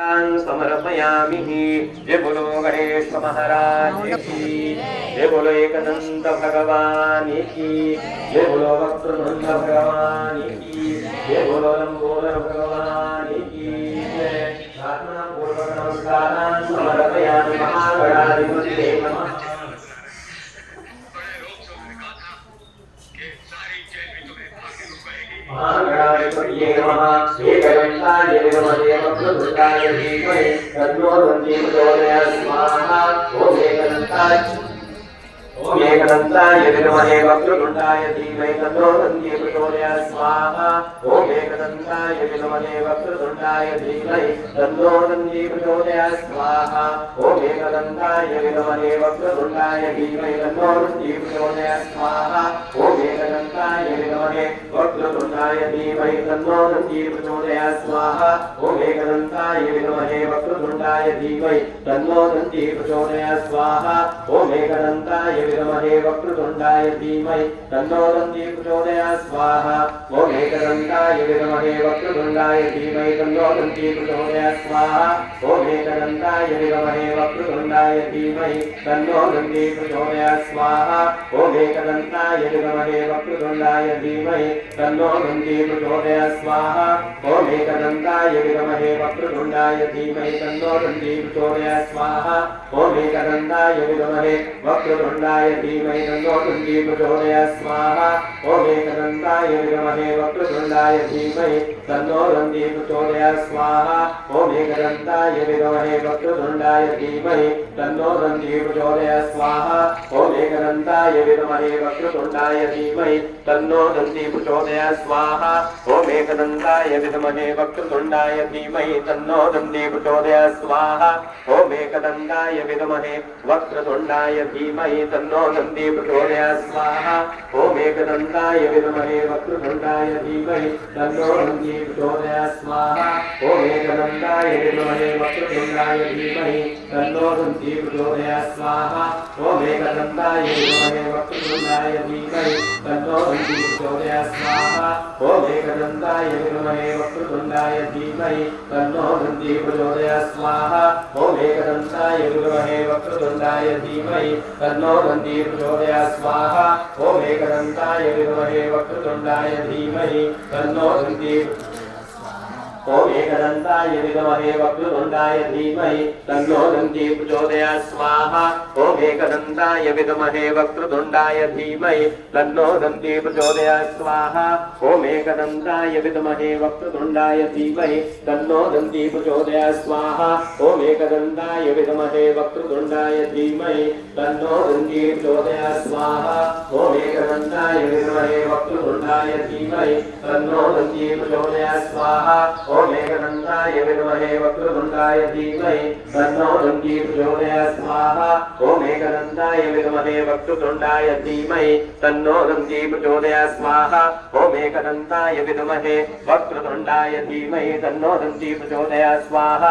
समर्पयामि। जय बोलो गणेश महाराज की, जय बोलो एकदंत भगवान की, जय बोलो वक्रतुंड भगवान की, जय बोलो लंबोदर भगवान की जय। पूर्वक नमस्कारान् समर्पयामि महागणाधिपतये नमः। महागणाधिपतये नमः। एकदन्ताय विद्महे वक्रतुण्डाय धीमहि तन्नो दन्ती प्रचोदयात् स्वाहा। ओम एकदन्ताय विद्महे वक्रतुण्डाय धीमहि तन्नो दन्ती प्रचोदयात् स्वाहा। ओम एकदन्ताय विद्महे वक्रतुण्डाय धीमहि तन्नो दन्ती प्रचोदयात् स्वाहा। ओम एकदन्ताय विद्महे वक्रतुण्डाय धीमहि तन्नो दन्ती प्रचोदयात् स्वाहा। ओम एकदन्ताय विद्महे वक्रतुण्डाय धीमहि तन्नो दन्ती प्रचोदयात् स्वाहा। ओम एकदन्ताय विद्महे वक्रतुण्डाय धीमहि तन्नो दन्ती प्रचोदयात् स्वाहा। ओम एकदन्ताय विद्महे वक्रतुण्डाय धीमहि तन्नो दन्ती प्रचोदयात् स्वाहा। ओम एकदन्ताय विद्महे वक्रतुण्डाय धीमहि तन्नो दन्ती प्रचोदयात् स्वाहा। ओम एकदन्ताय विद्महे वक्रतुण्डाय धीमहि तन्नो दन्ती प्रचोदयात् स्वाहा। ओम एकदन्ताय विद्महे वक्रतुण्डाय धीमहि तन्नो दन्ती प्रचोदयात् स्वाहा। ओम एकदन्ताय विद्महे वक्रतुण्डाय धीमहि तन्नो दन्ती प्रचोदयात् स्वाहा। ओम एकदन्ताय विद्महे वक्रतुण्डाय धीमहि तन्नो दन्ती प्रचोदयात् स्वाहा। ओम एकदन्ताय विद्महे वक्रतुण्डाय धीमहि तन्नो दन्ती प्रचोदयात् स्वाहा। ओम एकदन्ताय विद्महे वक्रतुण्डाय धीमहि तन्नो दन्ती प्रचोदयात् स्वाहा। ओम एकदन्ताय विद्महे वक्रतुण्डाय धीमहि तन्नो दन्ती प्रचोदयात् स्वाहा। ओम एकदन्ताय विद्महे वक्रतुण्डाय धीमहि तन्नो दन्ती प्रचोदयात् स्वाहा। ओम एकदन्ताय विद्महे वक्रतुण्डाय धीमहि तन्नो दन्ती प्रचोदयात् स्वाहा। ओम एकदन्ताय विद्महे वक्रतुण्डाय धीमहि तन्नो दन्ती प्रचोदयात् स्वाहा। ओम एकदन्ताय विद्महे वक्रतुण्डाय धीमहि तन्नो दन्ती प्रचोदयात् स्वाहा। ओम एकदन्ताय विद्महे वक्रतुण्डाय धीमहि तन्नो दन्ती प्रचोदयात् स्वाहा। ओम एकदन्ताय विद्महे वक्रतुण्डाय धीमहि तन्नो दन्ती प्रचोदयात् स्वाहा। ओम एकदन्ताय विद्महे वक्रतुण्डाय धीमहि तन्नो दन्ती प्रचोदयात् स्वाहा। ओम एकदन्ताय विद्महे वक्रतुण्डाय धीमहि तन्नो दन्ती। ओम एकदन्ताय विद्महे वक्रतुण्डाय धीमहि तन्नो दन्ती प्रचोदयात् स्वाहा। ओम एकदन्ताय विद्महे वक्रतुण्डाय धीमहि तन्नो दन्ती प्रचोदयात् स्वाहा। ओम एकदन्ताय विद्महे वक्रतुण्डाय धीमहि तन्नो दन्ती प्रचोदयात् स्वाहा। ओम एकदन्ताय विद्महे वक्रतुण्डाय धीमहि तन्नो दन्ती प्रचोदयात् स्वाहा। ओम एकदन्ताय विद्महे वक्रतुण्डाय धीमहि तन्नो दन्ती प्रचोदयात् स्वाहा। ओम एकदन्ताय विद्महे वक्रतुण्डाय धीमहि तन्नो दन्ती प्रचोदयात् स्वाहा। ओम एकदन्ताय विद्महे वक्रतुण्डाय धीमहि तन्नो दन्ती प्रचोदयात् स्वाहा। ओम एकदन्ताय विद्महे वक्रतुण्डाय धीमहि तन्नो दन्ती प्रचोदयात् स्वाहा।